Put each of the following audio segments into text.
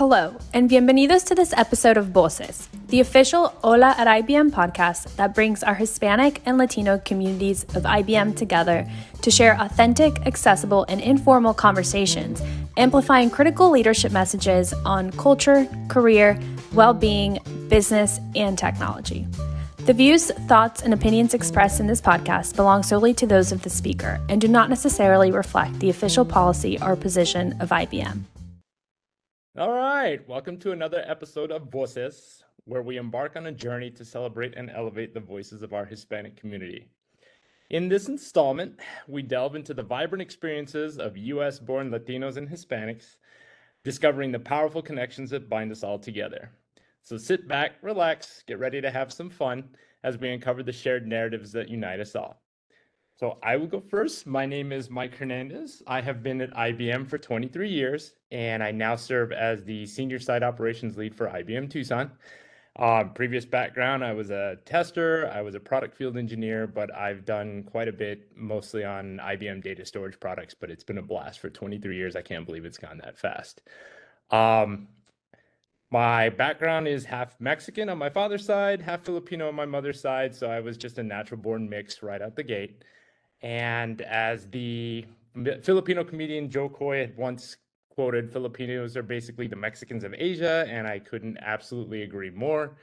Hello, and bienvenidos to this episode of Voces, the official Hola at IBM podcast that brings our Hispanic and Latino communities of IBM together to share authentic, accessible, and informal conversations, amplifying critical leadership messages on culture, career, well-being, business, and technology. The views, thoughts, and opinions expressed in this podcast belong solely to those of the speaker and do not necessarily reflect the official policy or position of IBM. All right, welcome to another episode of Voces, where we embark on a journey to celebrate and elevate the voices of our Hispanic community. In this installment, we delve into the vibrant experiences of US-born Latinos and Hispanics, discovering the powerful connections that bind us all together. So sit back, relax, get ready to have some fun as we uncover the shared narratives that unite us all. So I will go first. My name is Mike Hernandez. I have been at IBM for 23 years, and I now serve as the Senior Site Operations Lead for IBM Tucson. Previous background, I was a tester, I was a product field engineer, but I've done quite a bit, mostly on IBM data storage products, but it's been a blast for 23 years. I can't believe it's gone that fast. My background is half Mexican on my father's side, half Filipino on my mother's side, so I was just a natural born mix right out the gate. And as the Filipino comedian Joe Coy had once quoted, Filipinos are basically the Mexicans of Asia, and I couldn't absolutely agree more.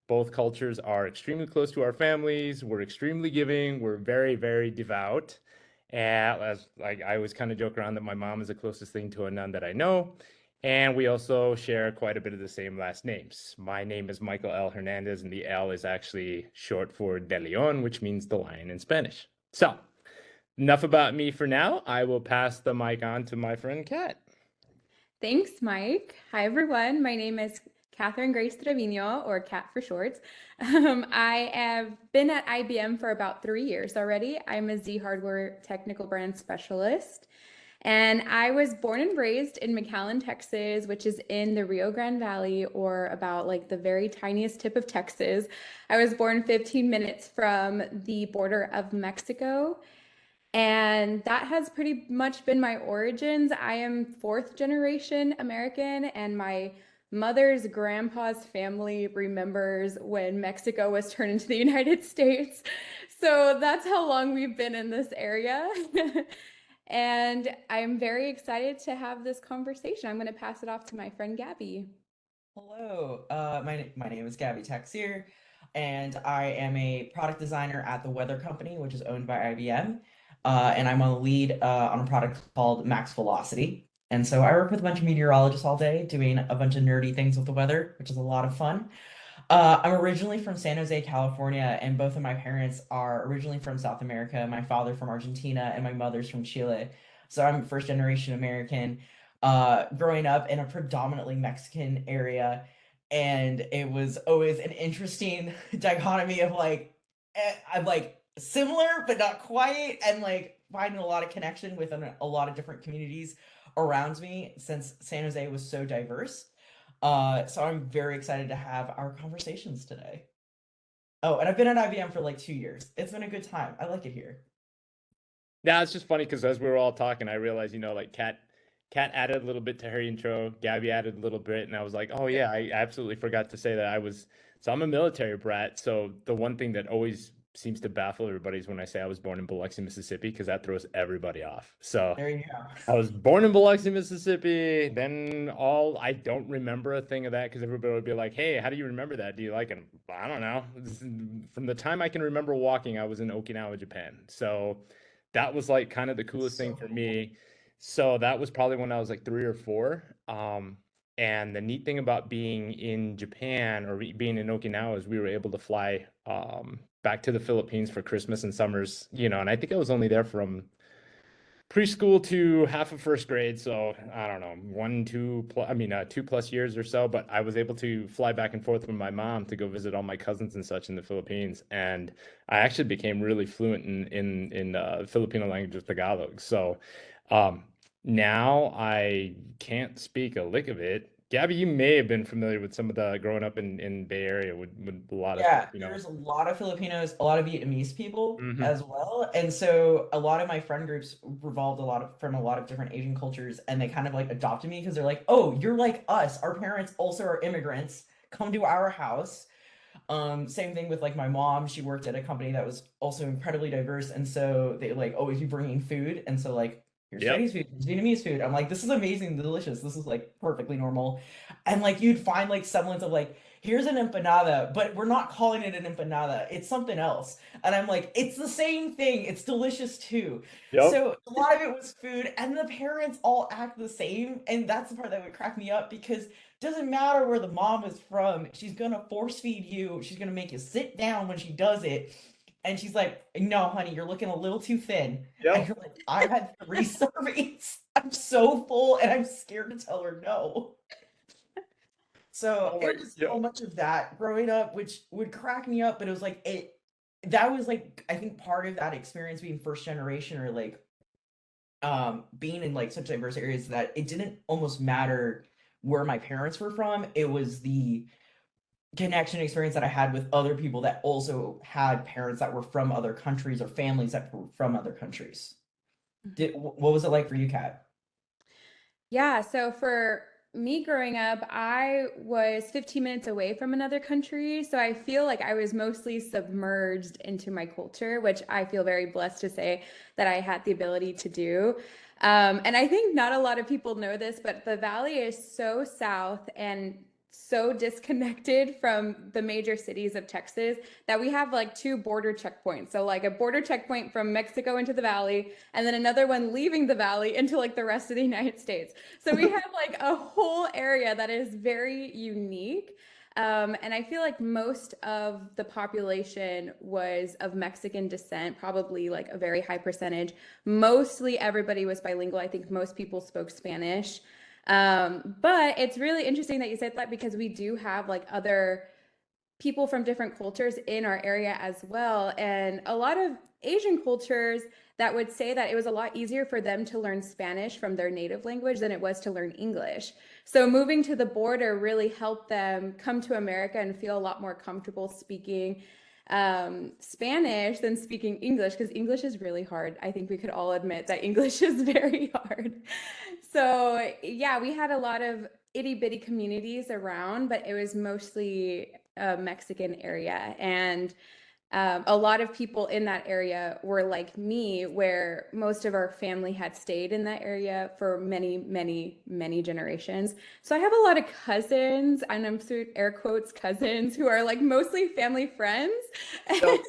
Both cultures are extremely close to our families. We're extremely giving. We're very, very devout. And I always kind of joke around that my mom is the closest thing to a nun that I know. And we also share quite a bit of the same last names. My name is Michael L. Hernandez, and the L is actually short for De Leon, which means the lion in Spanish. So, enough about me for now. I will pass the mic on to my friend Kat. Thanks, Mike. Hi, everyone. My name is Catherine Grace Trevino, or Kat for short. I have been at IBM for about 3 years already. I'm a Z Hardware Technical Brand Specialist. And I was born and raised in McAllen, Texas, which is in the Rio Grande Valley, or about like the very tiniest tip of Texas. I was born 15 minutes from the border of Mexico. And that has pretty much been my origins. I am fourth generation American, and my mother's grandpa's family remembers when Mexico was turned into the United States. So that's how long we've been in this area. And I'm very excited to have this conversation. I'm going to pass it off to my friend Gabby. Hello, my name is Gabby Taxier, and I am a product designer at the Weather Company, which is owned by IBM. And I'm on the lead on a product called Max Velocity. And so I work with a bunch of meteorologists all day doing a bunch of nerdy things with the weather, which is a lot of fun. I'm originally from San Jose, California, and both of my parents are originally from South America. My father from Argentina and my mother's from Chile. So I'm first generation American, growing up in a predominantly Mexican area. And it was always an interesting dichotomy of I'm like similar, but not quite, and like finding a lot of connection with a lot of different communities around me since San Jose was so diverse. So I'm very excited to have our conversations today. Oh, and I've been at IBM for like 2 years. It's been a good time. I like it here. Yeah, it's just funny because as we were all talking, I realized, like Kat added a little bit to her intro, Gabby added a little bit, and I was like, oh yeah, I absolutely forgot to say that so I'm a military brat. So the one thing that always seems to baffle everybody is when I say I was born in Biloxi, Mississippi, because that throws everybody off. So There you go. I was born in Biloxi, Mississippi. Then I don't remember a thing of that because everybody would be like, hey, how do you remember that? Do you like it? I don't know. From the time I can remember walking, I was in Okinawa, Japan. So that was like kind of the coolest thing for me. So that was probably when I was like 3 or 4. And the neat thing about being in Japan or being in Okinawa is we were able to fly back to the Philippines for Christmas and summers, and I think I was only there from preschool to half of first grade. So I don't know, 2+ years or so, but I was able to fly back and forth with my mom to go visit all my cousins and such in the Philippines. And I actually became really fluent in Filipino language of Tagalog. So now I can't speak a lick of it, Gabby, you may have been familiar with some of the growing up in Bay Area with a lot of Yeah, Filipino. there's a lot of Filipinos, a lot of Vietnamese people Hmm. as well. And so a lot of my friend groups revolved a lot of from a lot of different Asian cultures, and they kind of like adopted me because they're like, "Oh, you're like us. Our parents also are immigrants. Come to our house." Same thing with like my mom. She worked at a company that was also incredibly diverse, and so they like always be bringing food, and so like here's Yep. Chinese food, here's Vietnamese food. I'm like, this is amazing, delicious. This is like perfectly normal, and like you'd find like semblance of like here's an empanada, but we're not calling it an empanada. It's something else, and I'm like, it's the same thing. It's delicious too. Yep. So a lot of it was food, and the parents all act the same, and that's the part that would crack me up because doesn't matter where the mom is from. She's gonna force feed you. She's gonna make you sit down when she does it. And she's like, "No, honey, you're looking a little too thin." And Yep. you're like, "I've had 3 servings. I'm so full, and I'm scared to tell her no." So Oh my, it was so yep. much of that growing up, which would crack me up. But it was like it. That was like I think part of that experience being first generation or like being in like such diverse areas that it didn't almost matter where my parents were from. It was the connection experience that I had with other people that also had parents that were from other countries or families that were from other countries. What was it like for you, Kat? Yeah, so for me growing up, I was 15 minutes away from another country. So I feel like I was mostly submerged into my culture, which I feel very blessed to say that I had the ability to do. And I think not a lot of people know this, but the valley is so south and so disconnected from the major cities of Texas that we have like two border checkpoints. So, like a border checkpoint from Mexico into the valley, and then another one leaving the valley into like the rest of the United States. So we have like a whole area that is very unique. And I feel like most of the population was of Mexican descent, probably like a very high percentage. Mostly everybody was bilingual. I think most people spoke Spanish. But it's really interesting that you said that because we do have like other people from different cultures in our area as well. And a lot of Asian cultures that would say that it was a lot easier for them to learn Spanish from their native language than it was to learn English. So moving to the border really helped them come to America and feel a lot more comfortable speaking Spanish than speaking English because English is really hard. I think we could all admit that English is very hard. So, yeah, we had a lot of itty bitty communities around, but it was mostly a Mexican area. And a lot of people in that area were like me, where most of our family had stayed in that area for many, many, many generations. So I have a lot of cousins, and I'm through air quotes cousins, who are like mostly family friends. And Yep.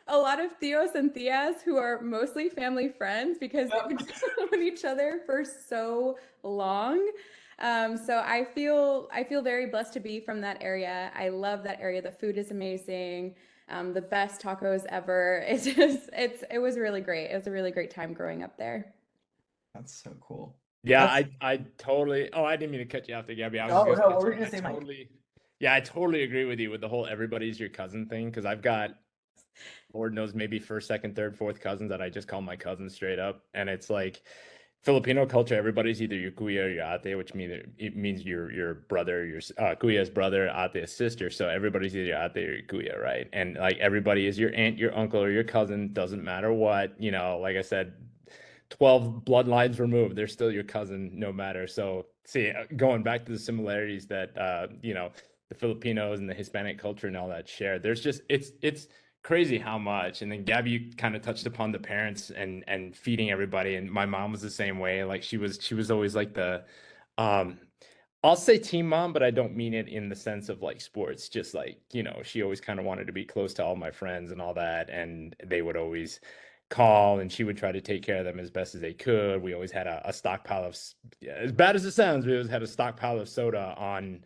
a lot of tios and tias who are mostly family friends because Yep. we've known each other for so long. So I feel very blessed to be from that area. I love that area. The food is amazing. The best tacos ever. It was really great. It was a really great time growing up there. That's so cool. Yeah, That's I totally. Oh, I didn't mean to cut you off there, Gabby. I was oh just no, gonna what were say you gonna say, Mike? yeah, I totally agree with you with the whole everybody's your cousin thing because I've got Lord knows maybe first, second, third, fourth cousins that I just call my cousins straight up, and it's like Filipino culture. Everybody's either your kuya or your ate, which means your brother, your kuya's brother, ate's sister. So everybody's either your ate or your kuya, right? And like everybody is your aunt, your uncle, or your cousin. Doesn't matter what, like I said, 12 bloodlines removed, they're still your cousin no matter. So see, going back to the similarities that the Filipinos and the Hispanic culture and all that share, there's just it's crazy how much. And then Gabby, you kind of touched upon the parents and feeding everybody, and my mom was the same way. Like she was always like the um I'll say team mom, but I don't mean it in the sense of like sports. Just like, she always kind of wanted to be close to all my friends and all that. And they would always call and she would try to take care of them as best as they could. We always had a stockpile of, yeah, as bad as it sounds, we always had a stockpile of soda on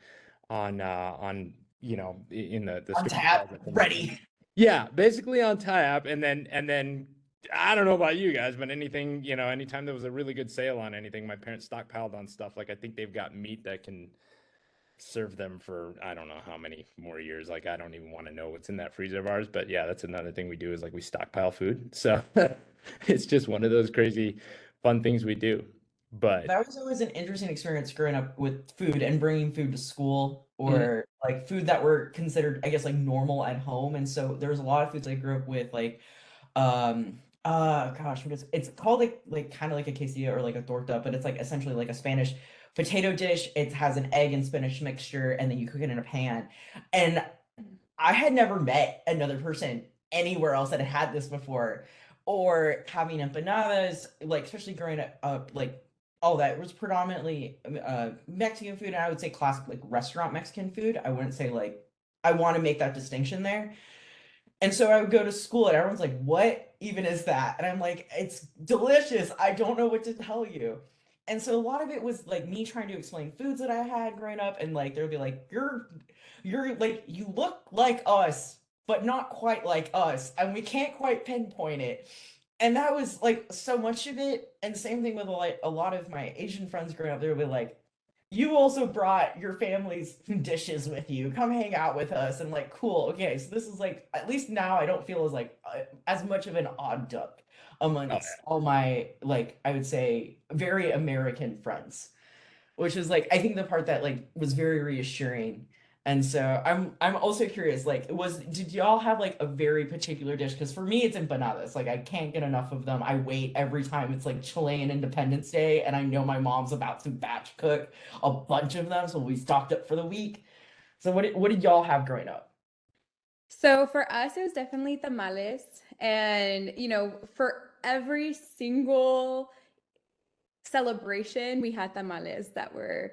in the On storage tap, closet. ready. Yeah, basically on tap. And then I don't know about you guys, but anytime there was a really good sale on anything, my parents stockpiled on stuff. Like I think they've got meat that can serve them for I don't know how many more years. Like I don't even want to know what's in that freezer of ours. But yeah, that's another thing we do is like we stockpile food. So it's just one of those crazy fun things we do. But That was always an interesting experience growing up with food and bringing food to school, mm, or like food that were considered, I guess, like normal at home. And so there was a lot of foods I grew up with, like gosh, what is it's called, like kind of like a quesadilla or like a torta, but it's like essentially like a Spanish potato dish. It has an egg and spinach mixture, and then you cook it in a pan. And I had never met another person anywhere else that had this before, or having empanadas, like especially growing up, like all that was predominantly Mexican food, and I would say classic like restaurant Mexican food. I wouldn't say like I want to make that distinction there. And so I would go to school and everyone's like, what even is that? And I'm like, it's delicious. I don't know what to tell you. And so a lot of it was like me trying to explain foods that I had growing up, and like they'd be like, you're like, you look like us, but not quite like us, and we can't quite pinpoint it. And that was like so much of it. And same thing with like a lot of my Asian friends growing up, they would be like, you also brought your family's dishes with you. Come hang out with us. And like, cool. Okay, so this is like, at least now I don't feel as like as much of an odd duck oh amongst all my, like, I would say very American friends, which is like, I think the part that like was very reassuring. And so I'm also curious, like, did y'all have like a very particular dish? Because for me, it's empanadas. Like, I can't get enough of them. I wait every time it's like Chilean Independence Day, and I know my mom's about to batch cook a bunch of them, so we stocked up for the week. So what did y'all have growing up? So for us, it was definitely tamales. And, for every single celebration, we had tamales that were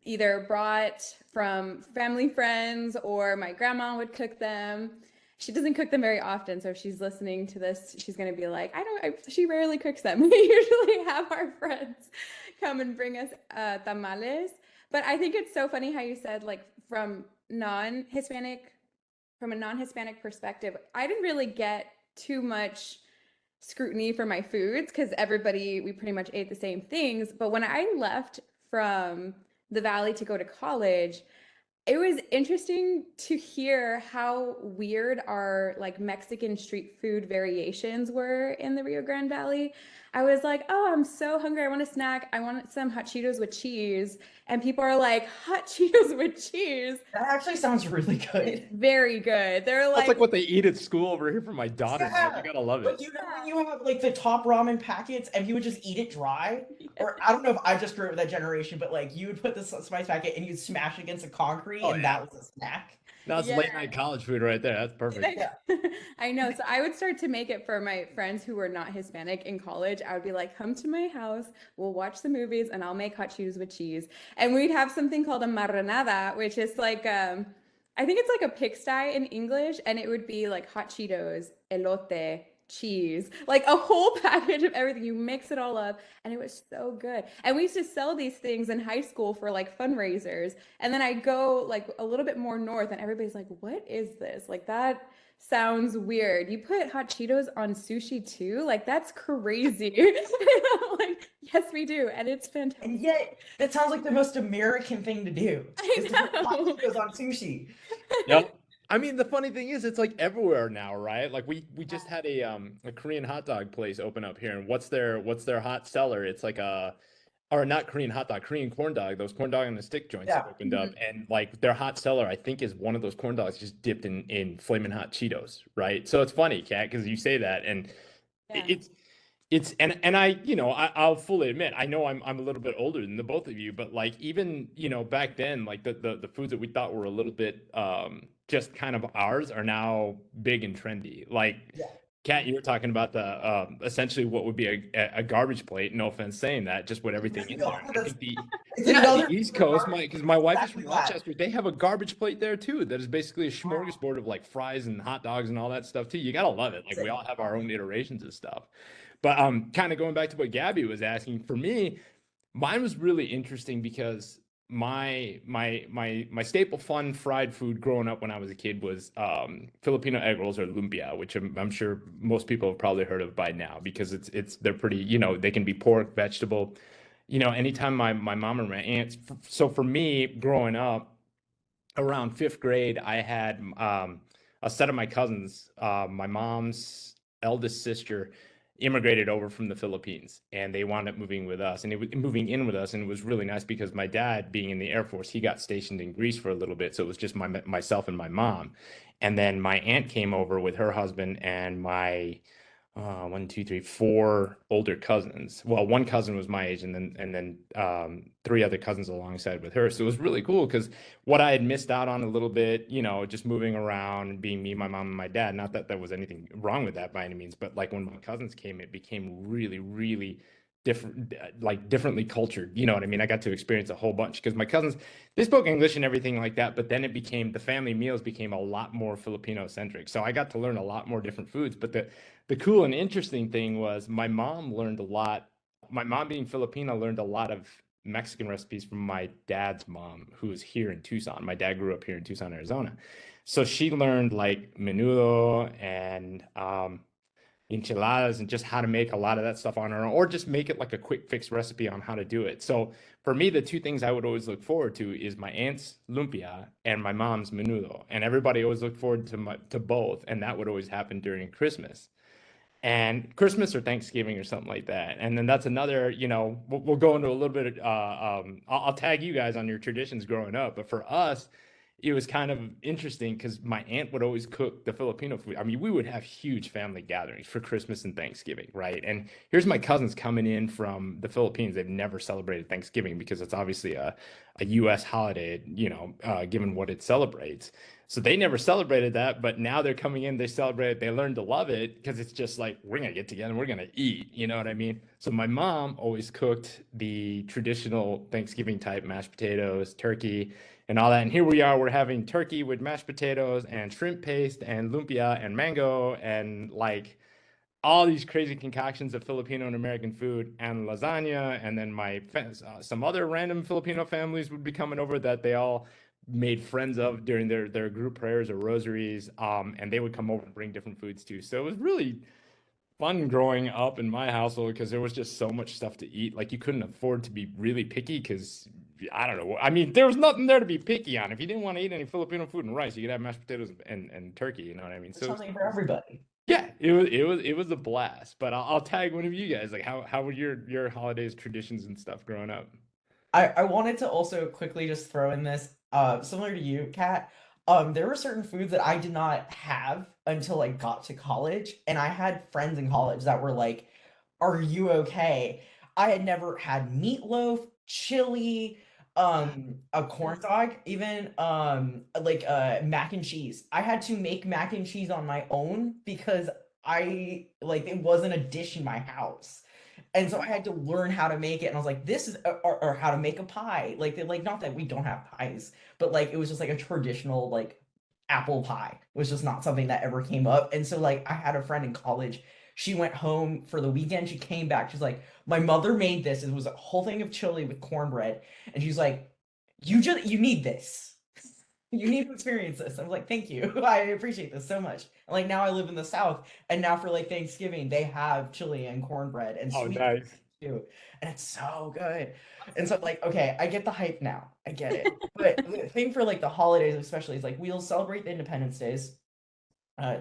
either brought from family friends or my grandma would cook them. She doesn't cook them very often, so if she's listening to this, she's going to be like, she rarely cooks them. We usually have our friends come and bring us tamales. But I think it's so funny how you said, like, from a non-Hispanic perspective, I didn't really get too much scrutiny for my foods because we pretty much ate the same things. But when I left from the Valley to go to college, it was interesting to hear how weird our like Mexican street food variations were in the Rio Grande Valley. I was like, oh, I'm so hungry. I want a snack. I want some hot Cheetos with cheese. And people are like, hot Cheetos with cheese. That actually sounds really It's good. very good. They're that's like, like what they eat at school over here for my daughter, man. You Yeah. gotta love Like, it. you know when you have like the top ramen packets and you would just eat it dry? Or I don't know if I just grew up with that generation, but like you would put the spice packet and you'd smash against a concrete Oh and yeah. that was a snack. That's yeah. late night college food right there. That's perfect. Yeah. I know. So I would start to make it for my friends who were not Hispanic in college. I would be like, come to my house, we'll watch the movies, and I'll make hot Cheetos with cheese. And we'd have something called a marranada, which is like, I think it's like a pigsty in English, and it would be like hot Cheetos, elote, cheese, like a whole package of everything. You mix it all up, and it was so good. And we used to sell these things in high school for like fundraisers. And then I go like a little bit more north, and everybody's like, what is this? Like, that sounds weird. You put hot Cheetos on sushi too? Like, that's crazy. I'm like, yes, we do. And it's And fantastic. yet that sounds like the most American thing to do is to put hot I Cheetos on sushi. Yep. I mean, the funny thing is, it's like everywhere now, right? Like we just had a Korean hot dog place open up here, and what's their hot seller? It's like a or not Korean hot dog, Korean corn dog. Those corn dog on the stick joints that Yeah. opened up, and like their hot seller, I think, is one of those corn dogs just dipped in flaming hot Cheetos, right? So it's funny, Kat, because you say that, and Yeah. it's and I I'll fully admit I know I'm a little bit older than the both of you, but like even back then, like the foods that we thought were a little bit just kind of ours are now big and trendy. Like Yeah. Kat, you were talking about the essentially what would be a garbage plate. No offense saying that, just with everything in No, there. And I think the it's yeah, another the East Coast, because my wife is exactly from that. Rochester, they have a garbage plate there too. That is basically a smorgasbord of like fries and hot dogs and all that stuff too. You gotta love it. Like we all have our own iterations of stuff. But kind of going back to what Gabby was asking, for me, mine was really interesting because my staple fun fried food growing up when I was a kid was Filipino egg rolls or lumpia, which I'm sure most people have probably heard of by now because they're pretty, they can be pork, vegetable. Anytime my mom or my aunts. So for me, growing up, around fifth grade, I had a set of my cousins, my mom's eldest sister immigrated over from the Philippines, and they wound up moving with us, and moving in with us, and it was really nice because my dad, being in the Air Force, he got stationed in Greece for a little bit, so it was just myself and my mom, and then my aunt came over with her husband and my one, two, three, four older cousins. Well, one cousin was my age, and then three other cousins alongside with her. So it was really cool because what I had missed out on a little bit, just moving around and being me, my mom, and my dad. Not that there was anything wrong with that by any means, but like when my cousins came, it became really, really different, like differently cultured. You know what I mean? I got to experience a whole bunch because my cousins, they spoke English and everything like that, but then the family meals became a lot more Filipino centric. So I got to learn a lot more different foods. But the cool and interesting thing was my mom learned a lot. My mom, being Filipino, learned a lot of Mexican recipes from my dad's mom, who is here in Tucson. My dad grew up here in Tucson, Arizona. So she learned like menudo and enchiladas and just how to make a lot of that stuff on her own, or just make it like a quick fix recipe on how to do it. So for me, the two things I would always look forward to is my aunt's lumpia and my mom's menudo. And everybody always looked forward to both. And that would always happen during Christmas and Christmas or Thanksgiving or something like that. And then that's another, we'll go into a little bit of, I'll tag you guys on your traditions growing up. But for us, it was kind of interesting because my aunt would always cook the Filipino food. I mean, we would have huge family gatherings for Christmas and Thanksgiving, right? And here's my cousins coming in from the Philippines. They've never celebrated Thanksgiving because it's obviously a U.S. holiday, given what it celebrates. So they never celebrated that, but now they're coming in, they celebrate it, they learn to love it because it's just like, we're going to get together, we're going to eat, you know what I mean? So my mom always cooked the traditional Thanksgiving type mashed potatoes, turkey, and all that. And here we are, we're having turkey with mashed potatoes and shrimp paste and lumpia and mango and like all these crazy concoctions of Filipino and American food and lasagna. And then some other random Filipino families would be coming over that they all made friends of during their group prayers or rosaries. And they would come over and bring different foods too. So it was really fun growing up in my household because there was just so much stuff to eat. Like you couldn't afford to be really picky because I don't know. I mean, there was nothing there to be picky on. If you didn't want to eat any Filipino food and rice, you could have mashed potatoes and turkey. You know what I mean? There's something for everybody. Yeah, it was a blast. But I'll tag one of you guys. Like, how were your holidays, traditions, and stuff growing up? I wanted to also quickly just throw in this, similar to you, Kat. There were certain foods that I did not have until I got to college, and I had friends in college that were like, "Are you okay?" I had never had meatloaf, chili, a corn dog, even like mac and cheese. I had to make mac and cheese on my own because I like it wasn't a dish in my house. And so I had to learn how to make it, and I was like, "This is," or how to make a pie. Like, not that we don't have pies, but like it was just like a traditional like apple pie was just not something that ever came up. And so like I had a friend in college. She went home for the weekend. She came back. She's like, "My mother made this. It was a whole thing of chili with cornbread." And she's like, you need this. You need to experience this." I'm like, "Thank you. I appreciate this so much." And like now I live in the South, and now for like Thanksgiving, they have chili and cornbread and Oh, sweet nice. too. And it's so good. And so like, okay, I get the hype now. I get it. But the thing for like the holidays, especially, is like we'll celebrate the Independence Days,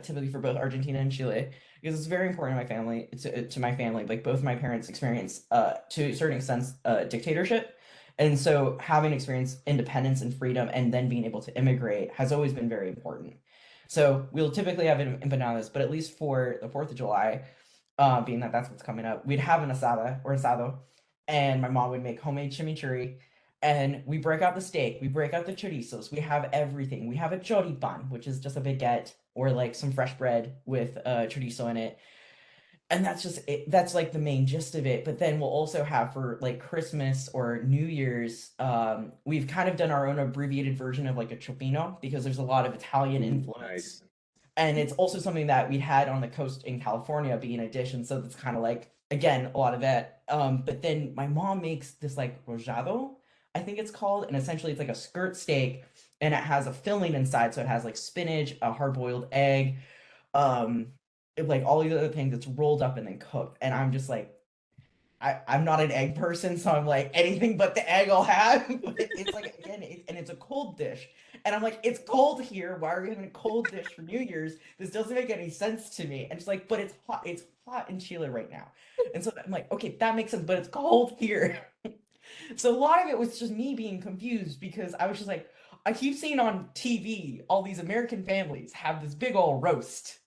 typically for both Argentina and Chile, because it's very important to my family. To my family, like both my parents experienced, to a certain extent, dictatorship. And so having experienced independence and freedom and then being able to immigrate has always been very important. So we'll typically have empanadas, but at least for the 4th of July, being that that's what's coming up, we'd have an asada or asado, and my mom would make homemade chimichurri, and we break out the steak, we break out the chorizos, we have everything. We have a choripan, which is just a baguette or like some fresh bread with chorizo in it, and that's just it. That's like the main gist of it. But then we'll also have for like Christmas or New Year's, we've kind of done our own abbreviated version of like a chopino because there's a lot of Italian influence. Nice. And it's also something that we had on the coast in California being a dish, and so it's kind of like again a lot of that. But then my mom makes this like rojado, I think it's called, and essentially it's like a skirt steak, and it has a filling inside, so it has like spinach, a hard-boiled egg, um, like all these other things that's rolled up and then cooked. And I'm just like, I'm not an egg person, so I'm like anything but the egg I'll have. But it's like again, and it's a cold dish, And I'm like, it's cold here. Why are we having a cold dish for New Year's? This doesn't make any sense to me. And she's like, but it's hot. It's hot in Chile right now. And so I'm like, okay, that makes sense, but it's cold here. So a lot of it was just me being confused because I was just like, I keep seeing on TV all these American families have this big old roast,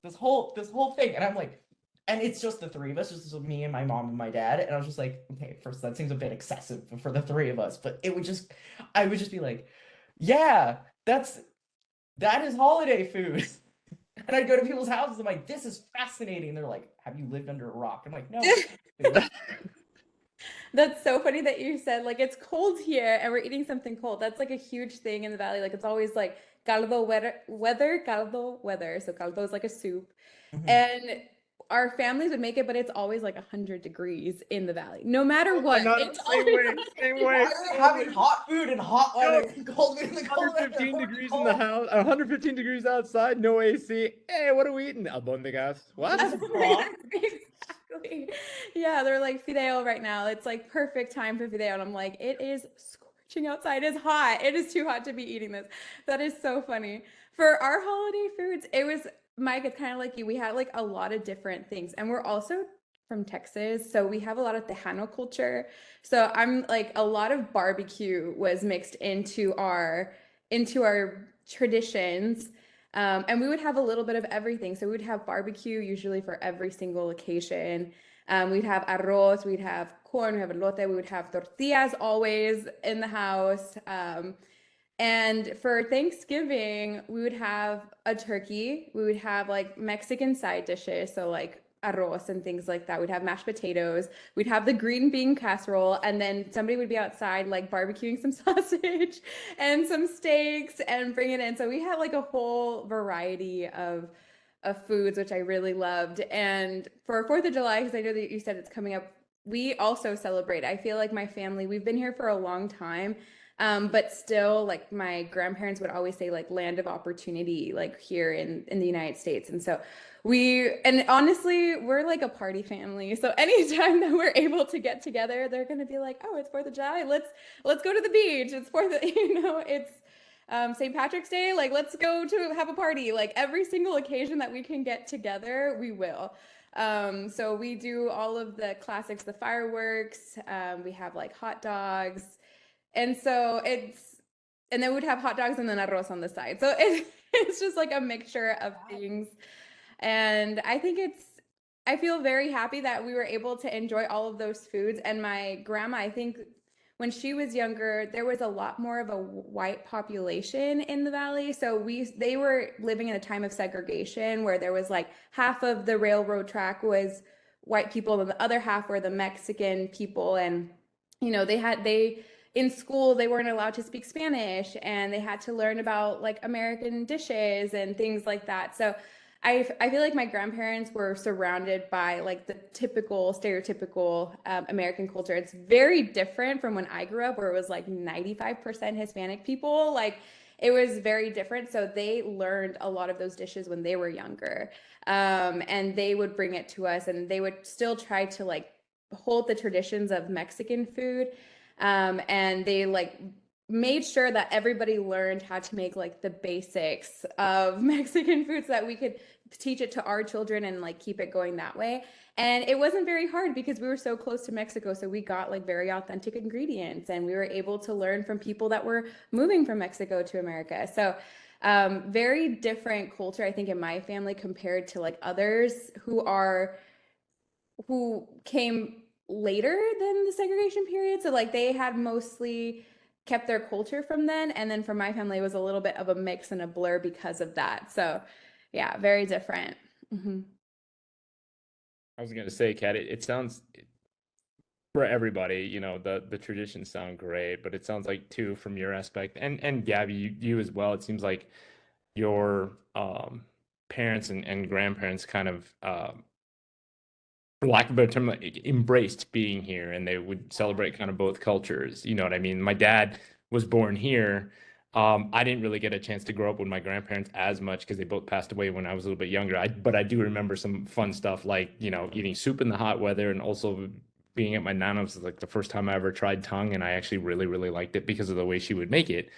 this whole thing, and I'm like, and it's just the three of us, just me and my mom and my dad, and I was just like, okay, first that seems a bit excessive for the three of us, but I would just be like, yeah, that is holiday food. And I'd go to people's houses. I'm like, this is fascinating. They're like, have you lived under a rock? I'm like, no. That's so funny that you said like it's cold here and we're eating something cold. That's like a huge thing in the valley. Like it's always like caldo caldo weather. So caldo is like a soup. Mhm. And our families would make it, but it's always like 100 degrees in the valley. No matter what, it's Same way, always same Why way. are they having hot food and hot weather and cold food in the cold weather? 115 degrees in the house, 115 degrees outside, no AC. Hey, what are we eating? Albondigas. What? Exactly. Yeah, they're like fideo right now. It's like perfect time for fideo. And I'm like, it is scorching outside. It's hot. It is too hot to be eating this. That is so funny. For our holiday foods, it was Mike, it's kind of like you. We had like a lot of different things. And we're also from Texas. So we have a lot of Tejano culture. So I'm like a lot of barbecue was mixed into our traditions. And we would have a little bit of everything. So we would have barbecue usually for every single occasion. We'd have arroz, we'd have corn, we have elote, we would have tortillas always in the house. And for Thanksgiving, we would have a turkey. We would have like Mexican side dishes, so like arroz and things like that. We'd have mashed potatoes. We'd have the green bean casserole, and then somebody would be outside like barbecuing some sausage and some steaks and bring it in. So we had like a whole variety of foods, which I really loved. And for 4th of July, because I know that you said it's coming up, we also celebrate. I feel like my family, we've been here for a long time. But still, like my grandparents would always say, like land of opportunity, like here in the United States. And so and honestly, we're like a party family. So anytime that we're able to get together, they're gonna be like, oh, it's 4th of July. Let's go to the beach. It's it's St. Patrick's Day. Like, let's go to have a party. Like every single occasion that we can get together, we will. So we do all of the classics, the fireworks. We have like hot dogs. And so and then we'd have hot dogs and then arroz on the side. So it's just like a mixture of things. And I feel very happy that we were able to enjoy all of those foods. And my grandma, I think when she was younger, there was a lot more of a white population in the valley. So they were living in a time of segregation where there was like half of the railroad track was white people and the other half were the Mexican people. And, they in school they weren't allowed to speak Spanish and they had to learn about like American dishes and things like that. So I feel like my grandparents were surrounded by like the typical stereotypical American culture. It's very different from when I grew up where it was like 95% Hispanic people. Like it was very different. So they learned a lot of those dishes when they were younger. And they would bring it to us and they would still try to like hold the traditions of Mexican food. And they like made sure that everybody learned how to make like the basics of Mexican food so that we could teach it to our children and like keep it going that way. And it wasn't very hard because we were so close to Mexico. So we got like very authentic ingredients and we were able to learn from people that were moving from Mexico to America. So very different culture, I think, in my family compared to like others who came later than the segregation period. So like they had mostly kept their culture from then. And then for my family, it was a little bit of a mix and a blur because of that. So yeah, very different. Mm-hmm. I was gonna say, Kat, it sounds for everybody, the traditions sound great, but it sounds like too from your aspect and Gabby, you as well. It seems like your parents and grandparents kind of for lack of a better term, like, embraced being here and they would celebrate kind of both cultures. You know what I mean? My dad was born here. I didn't really get a chance to grow up with my grandparents as much because they both passed away when I was a little bit younger. But I do remember some fun stuff like, eating soup in the hot weather and also being at my nana's like the first time I ever tried tongue and I actually really, really liked it because of the way she would make it.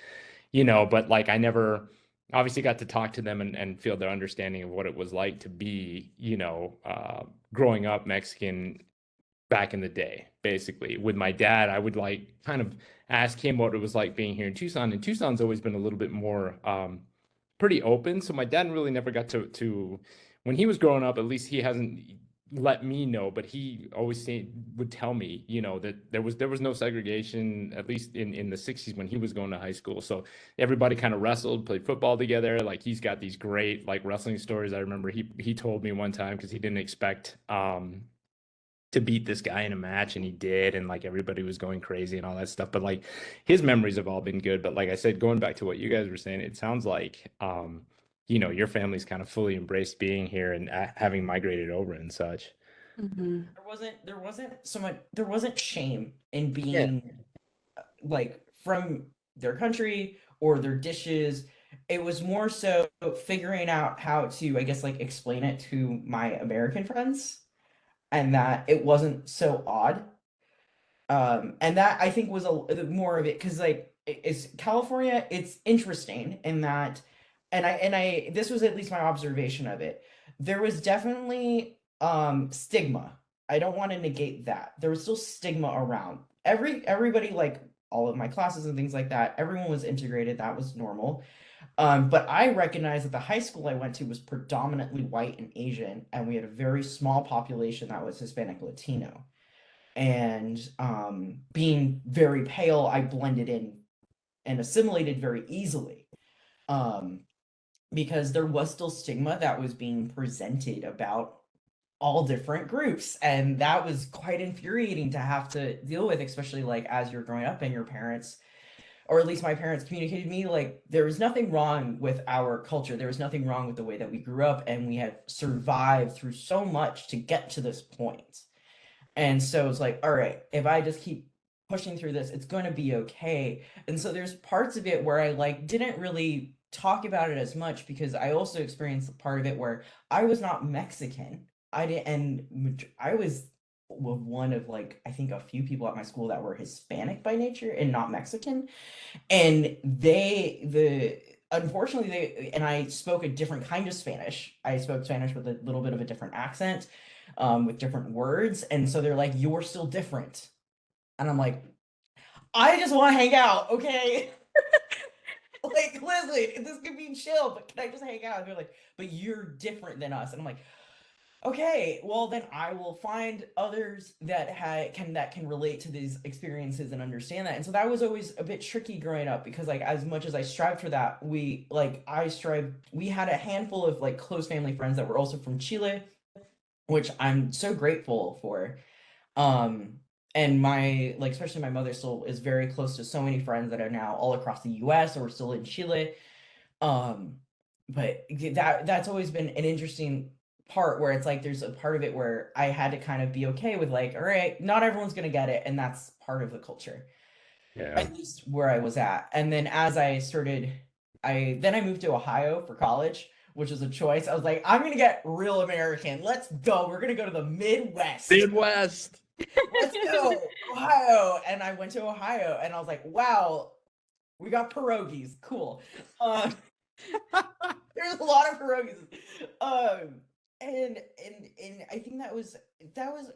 but like I never obviously got to talk to them and feel their understanding of what it was like to be, growing up Mexican back in the day. Basically, with my dad, I would like kind of ask him what it was like being here in Tucson, and Tucson's always been a little bit more pretty open. So my dad really never got to when he was growing up, at least he hasn't let me know, but he always would tell me, that there was no segregation, at least in the 60s when he was going to high school. So everybody kind of wrestled, played football together. Like he's got these great like wrestling stories. I remember he told me one time because he didn't expect to beat this guy in a match, and he did, and like everybody was going crazy and all that stuff. But like his memories have all been good. But like I said, going back to what you guys were saying, it sounds like your family's kind of fully embraced being here and having migrated over and such. Mm-hmm. There wasn't shame in Yeah. being like from their country or their dishes. It was more so figuring out how to, I guess, like explain it to my American friends, and that it wasn't so odd. And that I think was more of it, because like it's California. It's interesting in that, and I this was at least my observation of it. There was definitely stigma. I don't want to negate that. There was still stigma around. Everybody, like all of my classes and things like that, everyone was integrated. That was normal. But I recognized that the high school I went to was predominantly white and Asian, and we had a very small population that was Hispanic Latino. And being very pale, I blended in and assimilated very easily. Um, because there was still stigma that was being presented about all different groups, and that was quite infuriating to have to deal with, especially like as you're growing up and your parents, or at least my parents, communicated to me like there was nothing wrong with our culture, there was nothing wrong with the way that we grew up, and we have survived through so much to get to this point. And so it's like, all right, if I just keep pushing through this, it's going to be okay. And so there's parts of it where I like didn't really talk about it as much, because I also experienced the part of it where I was not Mexican. I didn't, and I was one of like I think a few people at my school that were Hispanic by nature and not Mexican. And the unfortunately they and I spoke a different kind of Spanish. I spoke Spanish with a little bit of a different accent, with different words, and so they're like, "You're still different," and I'm like, "I just want to hang out, okay?" Like, listen, this could be chill, but can I just hang out? And they're like, "But you're different than us," and I'm like, okay, well then I will find others that can relate to these experiences and understand that. And so that was always a bit tricky growing up, because like as much as I strived for that, we had a handful of like close family friends that were also from Chile, which I'm so grateful for. Um and my like especially my mother still is very close to so many friends that are now all across the US or still in Chile. um but that's always been an interesting part, where it's like there's a part of it where I had to kind of be okay with like, all right, not everyone's gonna get it, and that's part of the culture, Yeah. at least where I was at. And then as I started, I moved to Ohio for college, which was a choice. I was like, I'm gonna get real American. Let's go. We're gonna go to the Midwest. Midwest. Let's go, Ohio. And I went to Ohio, and I was like, wow, we got pierogies. Cool. Um, there's a lot of pierogies. And I think that was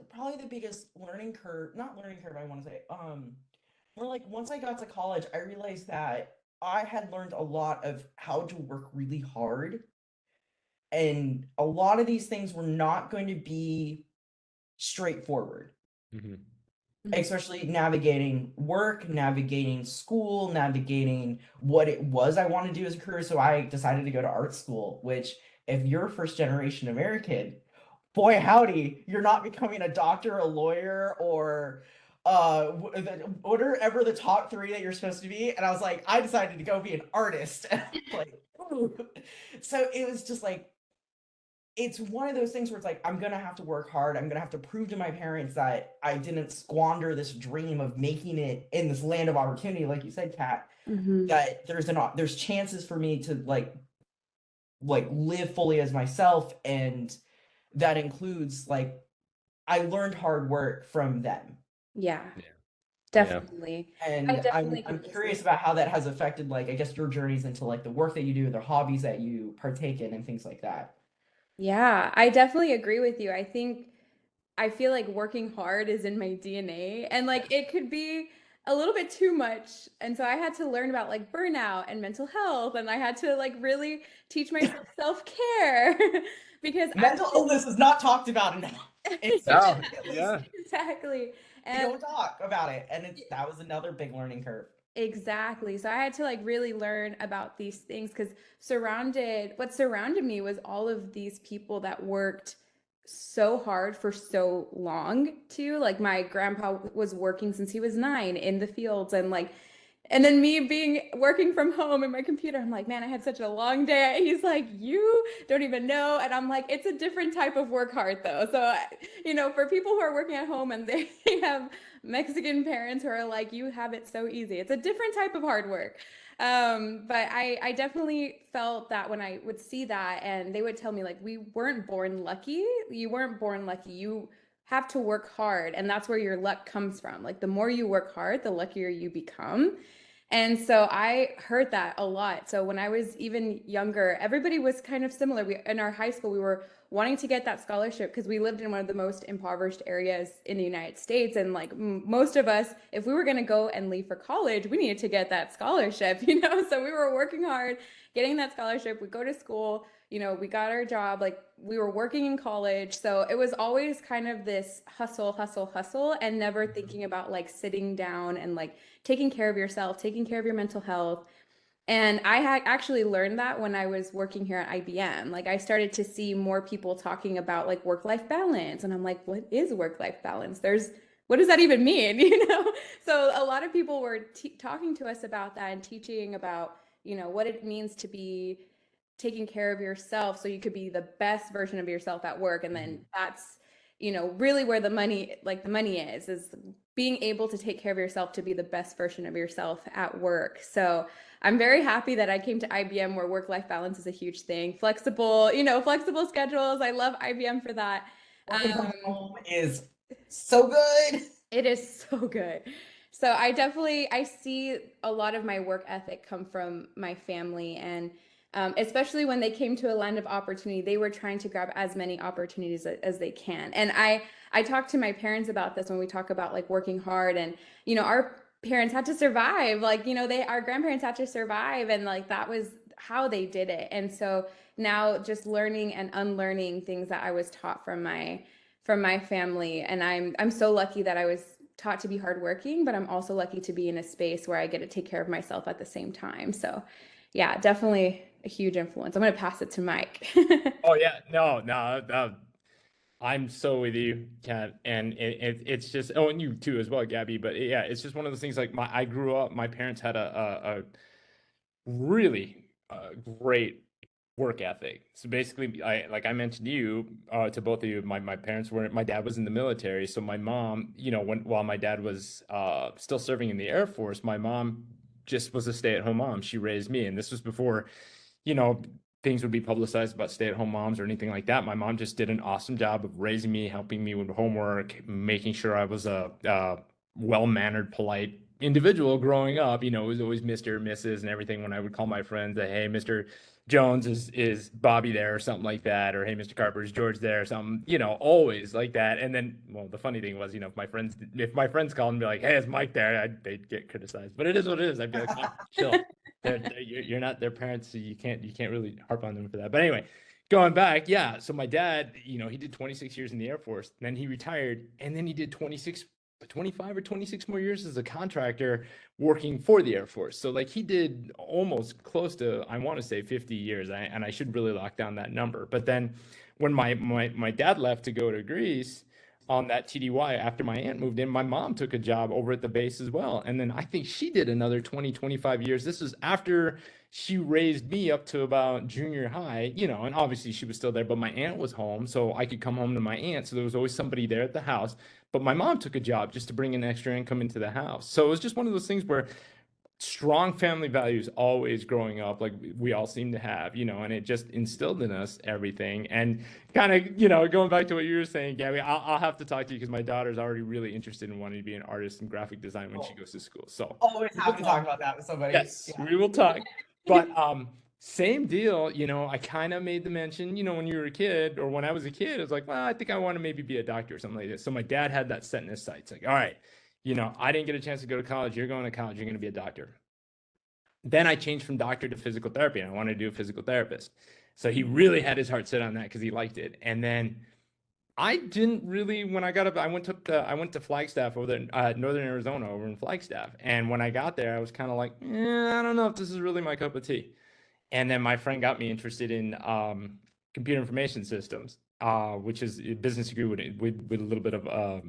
probably the biggest learning curve, not learning curve, I want to say. More like once I got to college, I realized that I had learned a lot of how to work really hard, and a lot of these things were not going to be straightforward, Mhm. especially navigating work, navigating school, navigating what it was I wanted to do as a career. So I decided to go to art school, which, if you're first generation American, boy howdy, you're not becoming a doctor, a lawyer, or whatever the top three that you're supposed to be. And I was like, I decided to go be an artist. And I was like, ooh. So it was just like, it's one of those things where it's like, I'm gonna have to work hard. I'm gonna have to prove to my parents that I didn't squander this dream of making it in this land of opportunity, like you said, Kat. Mm-hmm. That there's chances for me to like live fully as myself, and that includes like I learned hard work from them. Yeah. Yeah. Yeah. Definitely. I And definitely I'm can curious relate. about how that has affected, like, I guess your journeys into like the work that you do, the hobbies that you partake in, and things like that. Yeah, I definitely agree with you. I feel like working hard is in my DNA and like it could be a little bit too much. And so I had to learn about like burnout and mental health and I had to like really teach myself self-care because I Mental illness is not talked about enough in social Oh, skills. yeah. exactly. We And don't talk about it, and that was another big learning curve. exactly. So I had to like really learn about these things because what surrounded me was all of these people that worked so hard for so long too. Like my grandpa was working since he was 9 in the fields and then me being working from home in my computer, I'm like, man, I had such a long day. He's like, you don't even know. And I'm like, it's a different type of work hard though. So, for people who are working at home and they have Mexican parents who are like, you have it so easy. It's a different type of hard work. But I definitely felt that when I would see that and they would tell me like, we weren't born lucky. You weren't born lucky. You have to work hard and that's where your luck comes from. Like the more you work hard, the luckier you become. And so I heard that a lot. So when I was even younger, everybody was kind of similar. In our high school, we were wanting to get that scholarship because we lived in one of the most impoverished areas in the United States. And like most of us, if we were going to go and leave for college, we needed to get that scholarship, So we were working hard, getting that scholarship. We go to school, we got our job, like we were working in college. So it was always kind of this hustle, hustle, hustle, and never thinking about like sitting down and like taking care of yourself, taking care of your mental health. And I had actually learned that when I was working here at IBM. Like I started to see more people talking about like work-life balance. And I'm like, what is work-life balance? What does that even mean? So a lot of people were talking to us about that and teaching about, what it means to be taking care of yourself so you could be the best version of yourself at work. And then that's, really where the money is being able to take care of yourself to be the best version of yourself at work. So I'm very happy that I came to IBM where work-life balance is a huge thing. Flexible schedules. I love IBM for that. Working from home is so good. It is so good. So I see a lot of my work ethic come from my family and especially when they came to a land of opportunity, they were trying to grab as many opportunities as they can. And I talked to my parents about this when we talk about like working hard and our parents had to survive. Like, our grandparents had to survive and like that was how they did it. And so now just learning and unlearning things that I was taught from my family. And I'm so lucky that I was taught to be hardworking, but I'm also lucky to be in a space where I get to take care of myself at the same time. So yeah, definitely a huge influence. I'm going to pass it to Mike. Oh yeah, no, I'm so with you, Kat, and it's just and you too as well, Gabby. But yeah, it's just one of those things. Like I grew up, my parents had a really great work ethic. So basically, like I mentioned to you, to both of you, my parents were my dad was in the military, so my mom, while my dad was still serving in the Air Force, my mom just was a stay-at-home mom. She raised me, and this was before you know, things would be publicized about stay-at-home moms or anything like that. My mom just did an awesome job of raising me, helping me with homework, making sure I was a well-mannered, polite individual growing up. It was always Mr., Mrs., and everything. When I would call my friends, that hey, Mr. Jones is Bobby there or something like that, or hey, Mr. Carper, is George there or something. Always like that. And then, well, the funny thing was, if my friends called and be like, hey, is Mike there? They'd get criticized. But it is what it is. I'd be like, oh, chill. You're not their parents, so you can't really harp on them for that. But anyway, going back, yeah. So my dad, he did 26 years in the Air Force, then he retired, and then he did 25 or 26 more years as a contractor working for the Air Force. So like he did almost close to, I want to say 50 years, and I should really lock down that number. But then when my dad left to go to Greece on that TDY after my aunt moved in, my mom took a job over at the base as well. And then I think she did another 20, 25 years. This was after she raised me up to about junior high, and obviously she was still there, but my aunt was home, so I could come home to my aunt. So there was always somebody there at the house. But my mom took a job just to bring in extra income into the house. So it was just one of those things where strong family values always growing up, like we all seem to have, and it just instilled in us everything. And kind of, going back to what you were saying, Gabby, I'll have to talk to you because my daughter's already really interested in wanting to be an artist in graphic design when she goes to school. So Always have to talk about that with somebody. yes, we will talk. But same deal, I kind of made the mention, when you were a kid or when I was a kid, I was like, well, I think I want to maybe be a doctor or something like this. So my dad had that set in his sights, like, all right, I didn't get a chance to go to college. You're going to college. You're going to be a doctor. Then I changed from doctor to physical therapy, and I wanted to do a physical therapist. So he really had his heart set on that because he liked it. And then I didn't really, when I got up, I went to Flagstaff over there, Northern Arizona, over in Flagstaff. And when I got there, I was kind of like, I don't know if this is really my cup of tea. And then my friend got me interested in computer information systems, which is a business degree with a little bit of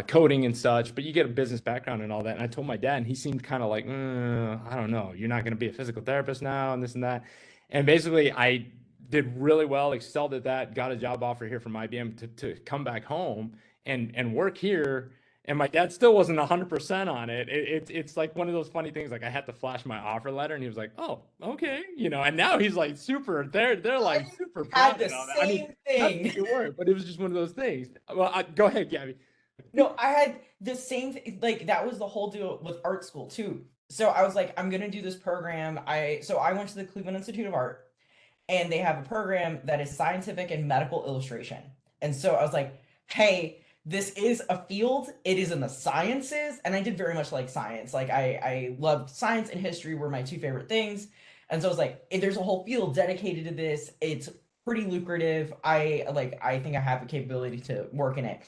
coding and such, but you get a business background and all that. And I told my dad, and he seemed kind of like, I don't know, you're not going to be a physical therapist now and this and that. And basically I did really well, excelled at that, got a job offer here from IBM to come back home and work here. And my dad still wasn't 100% on it. It's like one of those funny things. Like I had to flash my offer letter, and he was like, "Oh, okay," and now he's like super. They're like super proud Had the and all that. same thing. Not that word, but it was just one of those things. Well, go ahead, Gabby. No, I had the same thing. Like that was the whole deal with art school too. So I was like, I'm gonna do this program. So I went to the Cleveland Institute of Art, and they have a program that is scientific and medical illustration. And so I was like, hey, this is a field. It is in the sciences, and I did very much like science. Like I loved science and history were my two favorite things. And so I was like, there's a whole field dedicated to this. It's pretty lucrative. I think I have the capability to work in it.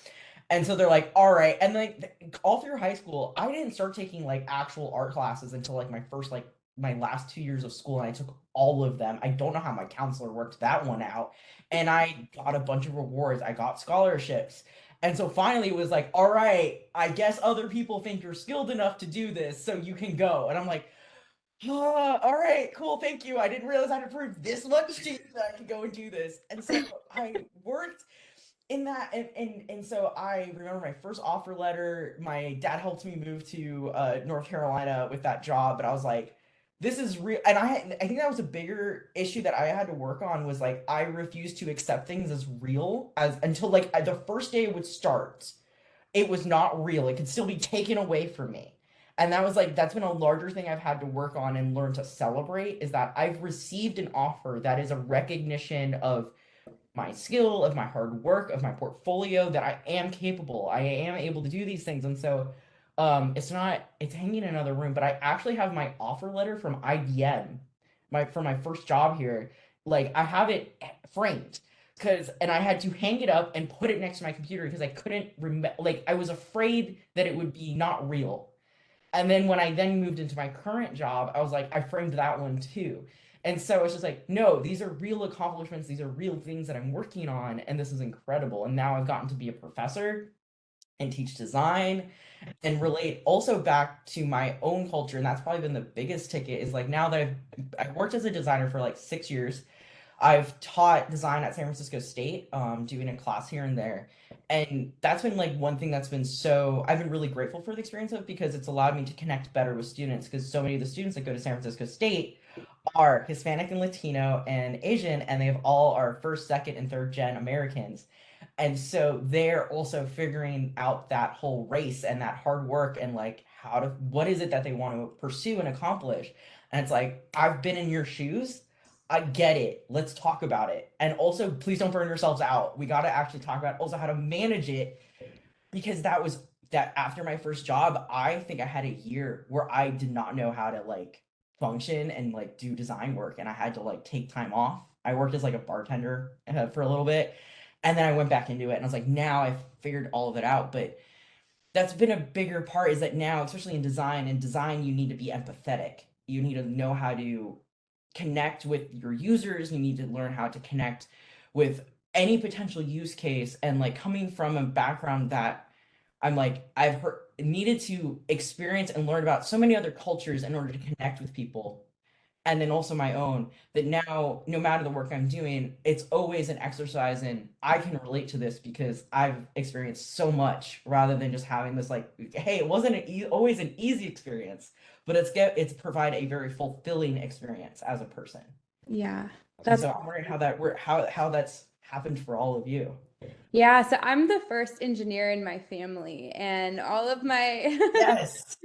And so they're like, all right. And like all through high school, I didn't start taking like actual art classes until like my last 2 years of school, and I took all of them. I don't know how my counselor worked that one out. And I got a bunch of rewards. I got scholarships. And so finally it was like, all right, I guess other people think you're skilled enough to do this, so you can go. And I'm like, oh, all right, cool, thank you. I didn't realize I had to prove this much to you that I could go and do this. And so I worked in that, and so I remember my first offer letter. My dad helped me move to North Carolina with that job, but I was like, this is real. And I think that was a bigger issue that I had to work on, was like I refused to accept things as real as until like the first day it would start. It was not real. It could still be taken away from me. And that was like, that's been a larger thing I've had to work on and learn to celebrate, is that I've received an offer that is a recognition of my skill, of my hard work, of my portfolio, that I am capable. I am able to do these things. And so it's hanging in another room, but I actually have my offer letter from IBM, for my first job here. Like I have it framed, and I had to hang it up and put it next to my computer because I couldn't remember, like I was afraid that it would be not real. And then when I then moved into my current job, I was like, I framed that one too. And so it's just like, no, these are real accomplishments. These are real things that I'm working on. And this is incredible. And now I've gotten to be a professor and teach design and relate also back to my own culture. And that's probably been the biggest ticket, is like now that I've worked as a designer for like 6 years. I've taught design at San Francisco State, doing a class here and there. And that's been like one thing that's been I've been really grateful for the experience of, because it's allowed me to connect better with students, because so many of the students that go to San Francisco State are Hispanic and Latino and Asian, and they have all are first, second, and third gen Americans. And so they're also figuring out that whole race and that hard work and like what is it that they want to pursue and accomplish. And it's like, I've been in your shoes. I get it. Let's talk about it. And also, please don't burn yourselves out. We got to actually talk about also how to manage it, because that after my first job, I think I had a year where I did not know how to like function and like do design work, and I had to like take time off. I worked as like a bartender for a little bit, and then I went back into it, and I was like, now I've figured all of it out. But that's been a bigger part, is that now, especially in design, you need to be empathetic. You need to know how to connect with your users. You need to learn how to connect with any potential use case. And like coming from a background that I've needed to experience and learn about so many other cultures in order to connect with people. and then also my own, that now no matter the work I'm doing, it's always an exercise in I can relate to this because I've experienced so much, rather than just having this like, hey, it wasn't always an easy experience, but it's provide a very fulfilling experience as a person. Yeah, And that's so I'm wondering how that's happened for all of you. yeah. So I'm the first engineer in my family, and all of my Yes.